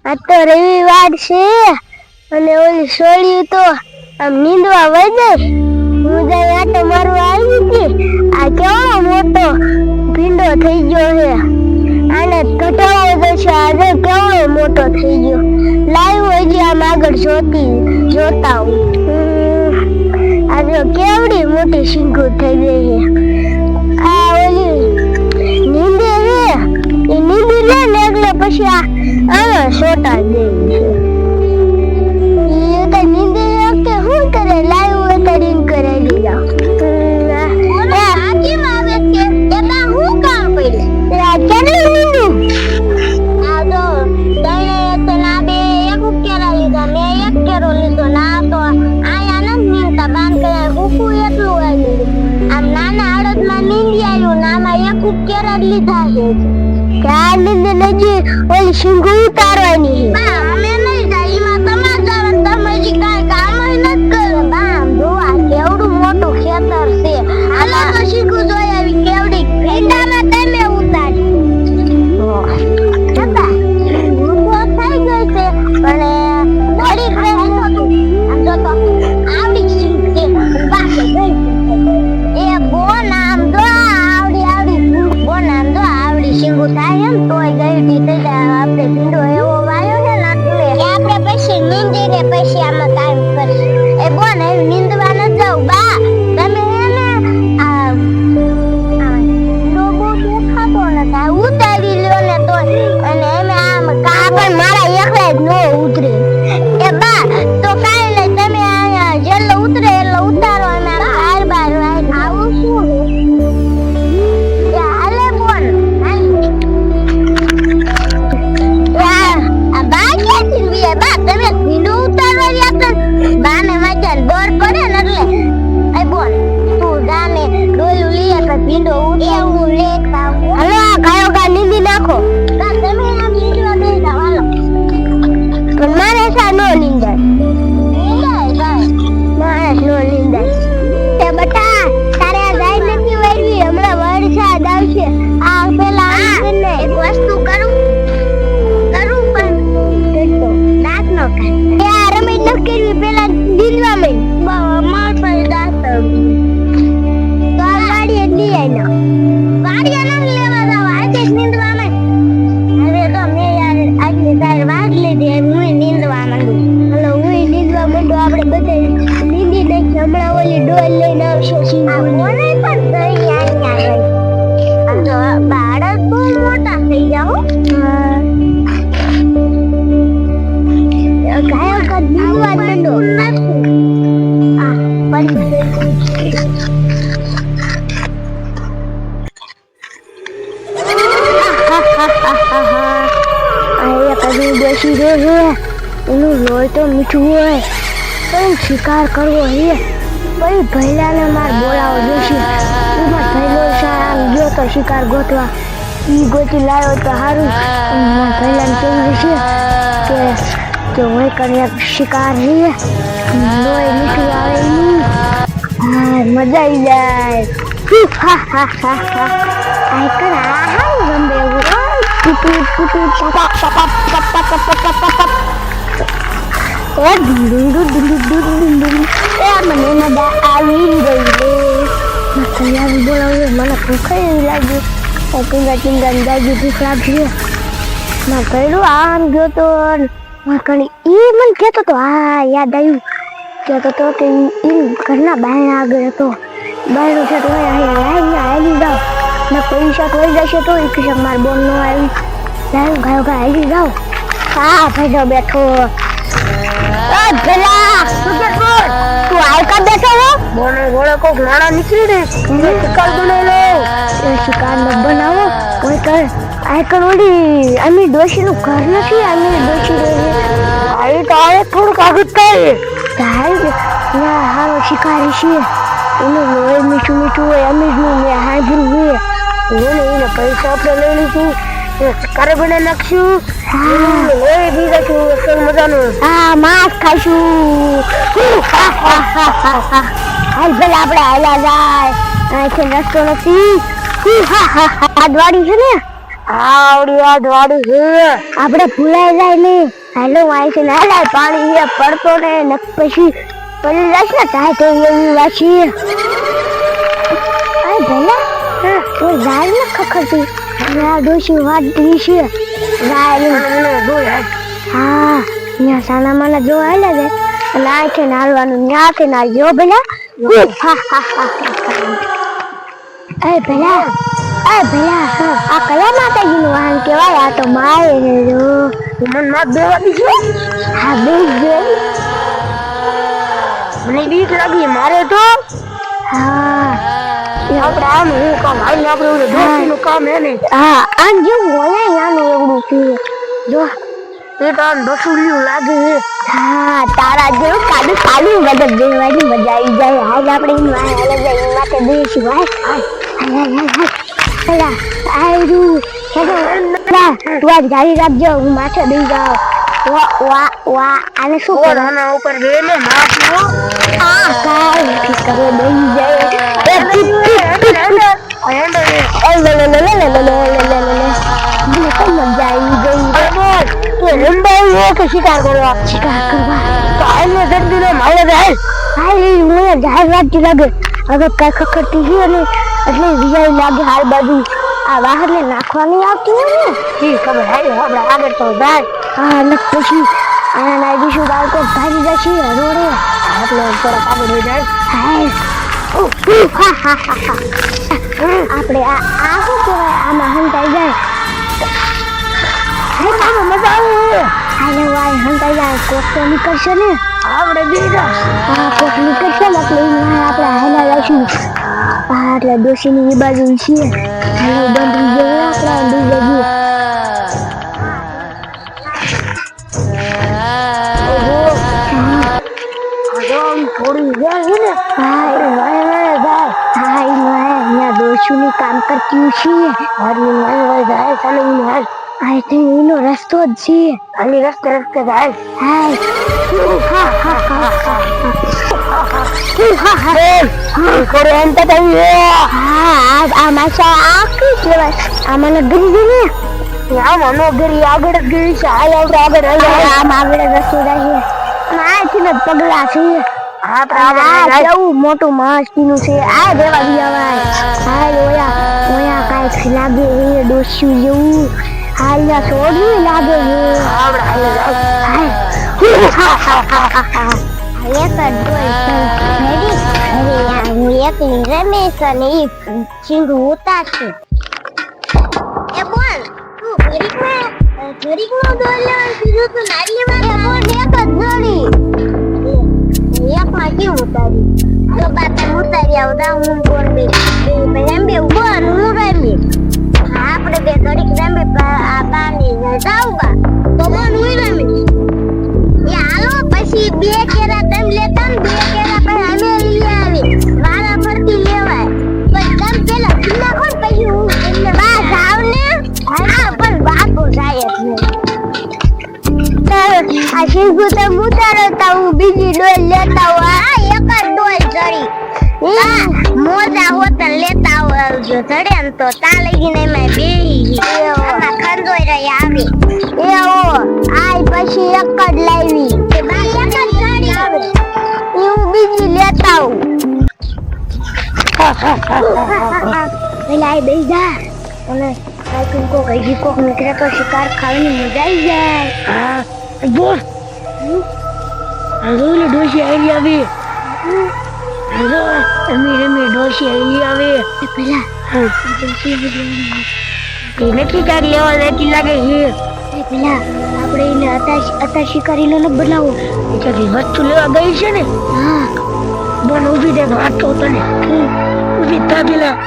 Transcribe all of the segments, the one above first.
આ તો રવિવાર છે અને ઓલી સોળિયું તો આમ નીંદવા વઈ જાય. હું જાય આટો મારવા આવી હતી. આ કેવડો મોટો ભીંડો થઈ ગયો છે. આને ઘટાડવો છે. આજે કેવડો મોટો થઈ ગયો. લાવ્યો હજી આમ આગળ જોતા હું. આજે કેવડી મોટી શીંગો થઈ ગઈ છે. આ ઓલી નીંદે છે એ નીંદી લે ને એટલે પછી આમાં સોટા દે છે. એ તો નીંદી વખતે શું કરે? લાવ્યો હોય તો રીંગ કરાવી જાવ. ઓલી શીંગો ઉતારવાની અમે નહીં જાય. એમાં તમારે જવાનું. તમે હજી કાંઈ કામ નથી કરો. બામ જોવા કેવડું મોટું ખેતર છે. હાલો તો શીંગો જોઈ આવી કેવડી ભીંડામાં તમે ઉતારી. થઈ ગઈ છે પણ થોડી આમ જો તો આવડી શીંગ છે. બાકી ગઈ એ બોન આમ જો આવડી બોન આમ જો આવડી શીંગો થાય એમ તોય ગઈ થઈ જાય. આપણે ભીંડો એવો વાયો છે ને એટલે આપણે પછી નીંદીને પછી આમાં કામ કરીશું. એ બોન એ નીંદવા ન જાવ બા. તમે એને આ લોબો દેખાતો નથી. ઉતારી લ્યો ને તો અને એમે આમ કા પણ મારા એકલા જ નો ઉતરે. એ બા તો કાઈ નહીં. તમે આ જેટલો ઉતરે એટલો ઉતારો અને બાર બાર આવું શું છે? હાલે બોન આ બા ક્યાંથી વીએ? બા તમે ભીંડો ઉતારવા રહ્યા છો. બાને માથે ડોર પડે ને એટલે એ બોન તું જાને ડોલું લઈએ તો ભીંડો ઉતારવું લેતા. હાલો આ ગાયો ગા નીંદી નાખો. બા તમે આ ભીંડો દઈ જાવ હાલો. પણ મારે સા નો નીંદાય. માણસ નો નીંદાય. એ બટા તારે આ ગાય નથી વારવી. હમણાં વરસાદ આવશે. આ પેલા એક વસ્તુ કરું પણ દાંત નો કાઢ. એ આ રમી ન કરવી. પેલા નીંદવા માંડ. માર પર દાંત તો આ ગાડીએ લઈ આય ના. ગાડીએ ન લેવા જાવ. આજે જ નીંદવા માંડ. હવે તો મેં યાર આજની તાર વાત લીધી. હું નીંદવા માંડું. હાલો હું નીંદવા માંડું. આપણે બધે નીંદી નાખી. હમણાં ઓલી ડોલ લઈને આવશે. મને પણ દઈ અહીંયા ગઈ. તો બાળક બહુ મોટા થઈ જાઓ. ગાયો કા નીંદવા માંડો. આ પડી બેસી રહ્યો છે. એનું લોહી તો મીઠું હોય. કઈ શિકાર કરવો છે. પછી ભૈલાને માર બોલાવો જોશે. એમાં ભૈલો આમ ગયો તો શિકાર ગોતવા. ઈ ગોતી લાવ્યો તો સારું. ભૈલાને કેવું છે કે હોય કરીને શિકાર છે. લોહી મીઠું આવે એનું. હા મજા આવી જાય. આ કર આ ગમે એવું. મને ભૂખ લાગી. ટીંગા જાગી ભૂખ લાગી. મેં કર્યું આમ ગયો તો ઈ મને કહેતો તો. હા યાદ આવ્યું. કહેતો તો કે ઘરના બહાર આગળ હતો. બહારનું છે તો હાલી જાઓ ને પૈસા થઈ જશે તો એક છે. માર બોન નો આવી લાવ ગાયો ગા હાલી જાઓ. હા ભાઈ બેઠો. પેલા તું આયકા બેઠો હો. બોને ગોળે કોક નાણા નીકળી ને શિકાર બનાવી લો. એ શિકાર ન બનાવો કોઈ કર. આયકન ઓલી આમી ડોશી નું ઘર નથી. આમી ડોશી આવી તો આવે થોડું કાગળ કરે. ના હારો શિકારી છે. એનું લોહી મીઠું મીઠું હોય. અમીર નું મેં હાજર હોય. એને પૈસા આપણે લઈ લીધું. શિકારે બને નાખશું. લોહી પી જશું. મજાનું હા માંસ ખાઈશું. હાલ ભલે આપણે હાલ્યા જાય. અહીંથી રસ્તો નથી. આ દ્વાડી છે ને આવડી વાત વાડી છે આપણે ભૂલાઈ જાય ને હાલો વાય છે ના લાય પાણી એ પડતો ને નક પછી પડી જશે ને કાય તો એવી વાસી આ ભલા તો જાય ને ખખતી આ દોશી વાડી છે જાય ને દોય હા ન્યા સાના માના જો આલે દે અને આ છે નાલવાનું ન્યા કે ના જો ભલા એ ભલા આ કયા માતાજીનું વાહન કહેવાય આ તો મારે ને જો મન માં બેવાની છે હા બેસ દે મને બીક લાગી મારે તો હા એ આપણે આમ હું કામ હાલ આપણે ઓલું દોસ્તીનું કામ હે ને હા આમ જેવું હોય આનું એવડું છે જો એ તો આમ બસુલિયું લાગે હા તારા જેવું કાડું કાડું ગદબ દેવાની મજા આવી જાય હાલ આપણે એની વાહ હાલે જાય એની માથે બેસી વાહ હાલ પેલા આયરું હેડા તું આ ગાડી રાખજો હું માથે બેસી જાઉં વા આને શું કરવાના ઉપર બે ને માથું આ કાઈ ઠીક કરે બેસી જાય શિકાર કરવા કાયને જલ્દી ને મારે જાય હાઈ મને જાહેર વાત લાગે હવે કઈ ખખડતી છે ને એટલે વિજય લાગે હાલ બાજુ આ બહાર ને નાખવાની આવતી હોય ને જી ખબર હાઈ આપણે આગળ તો જાય હા ને પછી આના નાઈ શું બાળકો ભાગી જશે રોડે એટલે થોડા આગળ વઈ જાય હાઈ આપણે આ શું કહેવાય આમાં હંતાઈ જાય મજા આવે હાલે વાય હંતાઈ જાય કોક તો નીકળશે ને આપણે બીજા હા કોક નીકળશે ને એટલે આપણે હાલા જઈશું હા એટલે દોશીની બાજુ છીએ હાલો બંધ જઈએ આપણે બીજે થોડી જાય ને હા દોશીનું કામ કરતી છીએ જાય ચાલો I think એનો રસ્તો જ છે આની રસ્તે જાય હાય કોરે અંત થઈ હા આ માસા આખી કેવાય આમાં ગરી ને આમાં નો ગરી આગળ જ ગઈ છે આગળ આમ આગળ રસ્તો જાય છે આ છે પગલા છે આ કેવું મોટું મસ્તીનું છે આ દેવા દિયાવાય હાય ઓયા કાઈ લાગે એ ડોસ્યું જેવું હાલ્યા છોડી લાગે છે આવડે હાલે હાય એક ડોલ રેડી અરે યાર હું એકલી રમેશ અને ઈ ચીંગુ ઉતા છે એ બોલ તું ઘડીકમાં ડોલ લેવાનું કીધું તું નારી લેવાનું બોલ એક જ જોડી એકમાં કેવું ઉતારી તો બાપે ઉતારી આવતા હું બોલ બે એમ બે ઉભો હું રમી આપણે બે ઘડીક રમી આ બાની જાવવા તો બોલ હું રમી એ હાલો પછી બે કેરા તેમ લેતા ને બે કેરા પછી અમે લઈ આવી વારા ફરતી લેવાય પણ તમ પેલા કિલ્લા કોણ પછી હું એટલે બા જાવ ને હા પણ બાપો જાય જ નહીં આ શીખું તો મુતારો તા હું બીજી ડોલ લેતા હું આ એક જ ડોલ ચડી મોજા હોત લેતા આવજો ચડે ને તો તા લઈને મેં બેહી આમાં ખંદોય રહી આવી એવો આઈ પછી એક જ લાવી કે બા એક જ ચડી આવે હું બીજી લેતા હું પેલા આઈ બેહી જા અને કાઈ કોક હજી કોક નીકળે તો શિકાર ખાવાની મજા આવી જાય હા બોલ હજુ ડોશી આવી આવી હલો રમી ડોશી આવી આવે પેલા એને કી કાઢ લેવા લેતી લાગે છે પેલા આપણે એને અતા શિકારીનો ન બનાવો એટલે વસ્તુ લેવા ગઈ છે ને હા બોલ ઊભી દે વાત તો તને ઊભી થા પેલા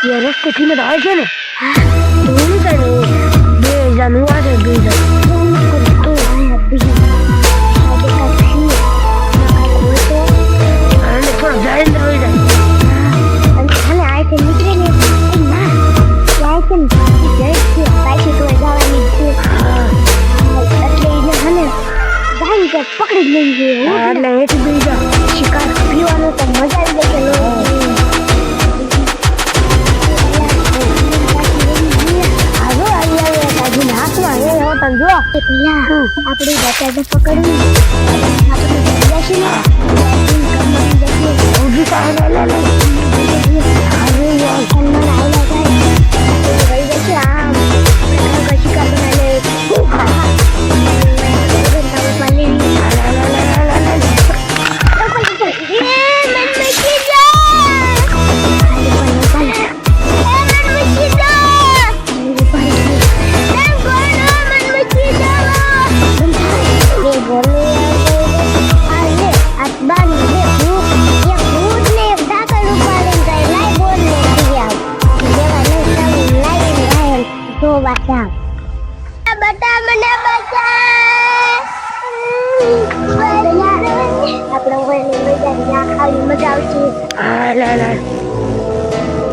એ રસ્તે થી ને આવે છે ને હા તો હું કરે બે જાનું આવે બે જાનું તો આયા બીજા પકડી લઈ ગયો એટલે હેઠ બીજા શિકાર પીવાનો તો મજા આવી જાય હાલો પેલા આપણી બચાને પકડવી આપણે જઈશું ને ઊભી કાઢો લે લે અરે યાર સન્માન આયલા જાય વઈ જશે આમ કશી કાઢો લે બટા મને બચા આપણે કોઈ લઈ જાય ખાલી મજા આવશે હા લા લા